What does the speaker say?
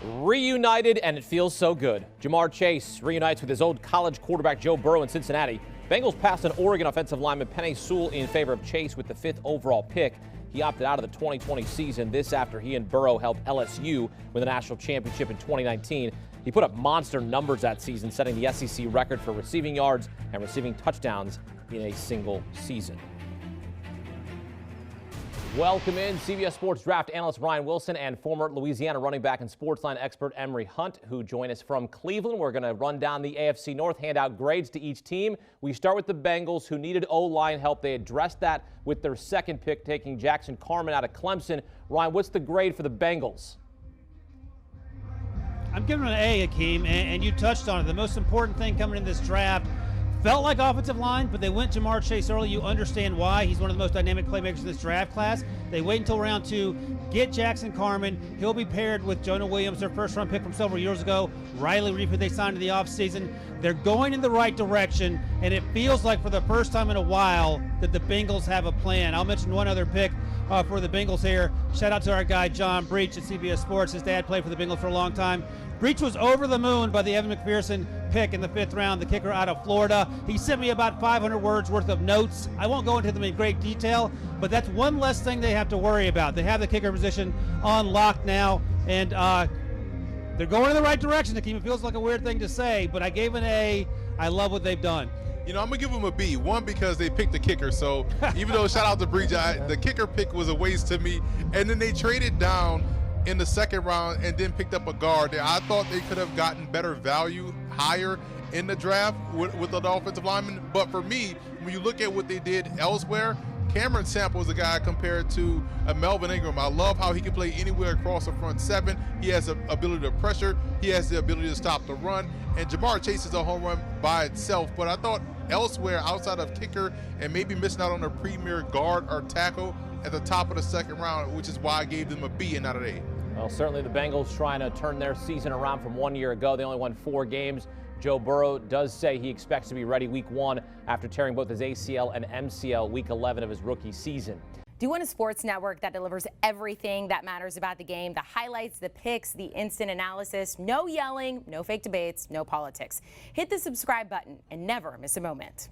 Reunited, and it feels so good. Jamar Chase reunites with his old college quarterback Joe Burrow in Cincinnati. Bengals passed an Oregon offensive lineman Penei Sewell in favor of Chase with the 5th overall pick. He opted out of the 2020 season, this after he and Burrow helped LSU win the national championship in 2019. He put up monster numbers that season, setting the SEC record for receiving yards and receiving touchdowns in a single season. Welcome in CBS Sports draft analyst Brian Wilson and former Louisiana running back and Sportsline expert Emory Hunt, who join us from Cleveland. We're going to run down the AFC North, hand out grades to each team. We start with the Bengals, who needed O-line help. They addressed that with their second pick, taking Jackson Carman out of Clemson. Ryan, what's the grade for the Bengals? I'm giving it an A, Akeem, and you touched on it. The most important thing coming in this draft felt like offensive line, but they went Jamar Chase early. You understand why. He's one of the most dynamic playmakers in this draft class. They wait until round 2, get Jackson Carman. He'll be paired with Jonah Williams, their first-round pick from several years ago. Riley Reef, who they signed in the offseason. They're going in the right direction, and it feels like for the first time in a while that the Bengals have a plan. I'll mention one other pick for the Bengals here. Shout out to our guy John Breach at CBS Sports. His dad played for the Bengals for a long time. Breach was over the moon by the Evan McPherson pick in the 5th round, the kicker out of Florida. He sent me about 500 words worth of notes. I won't go into them in great detail, but that's one less thing they have to worry about. They have the kicker position on lock now, and they're going in the right direction. It feels like a weird thing to say, but I gave an A. I love what they've done. You know, I'm going to give them a B. One, because they picked the kicker. So even though, shout out to Breach, the kicker pick was a waste to me. And then they traded down in the 2nd round and then picked up a guard. I thought they could have gotten better value higher in the draft with the offensive lineman. But for me, when you look at what they did elsewhere, Cameron Sample is a guy compared to Melvin Ingram. I love how he can play anywhere across the front 7. He has the ability to pressure. He has the ability to stop the run. And Jamar Chase is a home run by itself. But I thought elsewhere, outside of kicker and maybe missing out on a premier guard or tackle at the top of the 2nd round, which is why I gave them a B and not an A. Well, certainly the Bengals trying to turn their season around from 1 year ago. They only won 4 games. Joe Burrow does say he expects to be ready week 1 after tearing both his ACL and MCL week 11 of his rookie season. Do you want a sports network that delivers everything that matters about the game? The highlights, the picks, the instant analysis, no yelling, no fake debates, no politics. Hit the subscribe button and never miss a moment.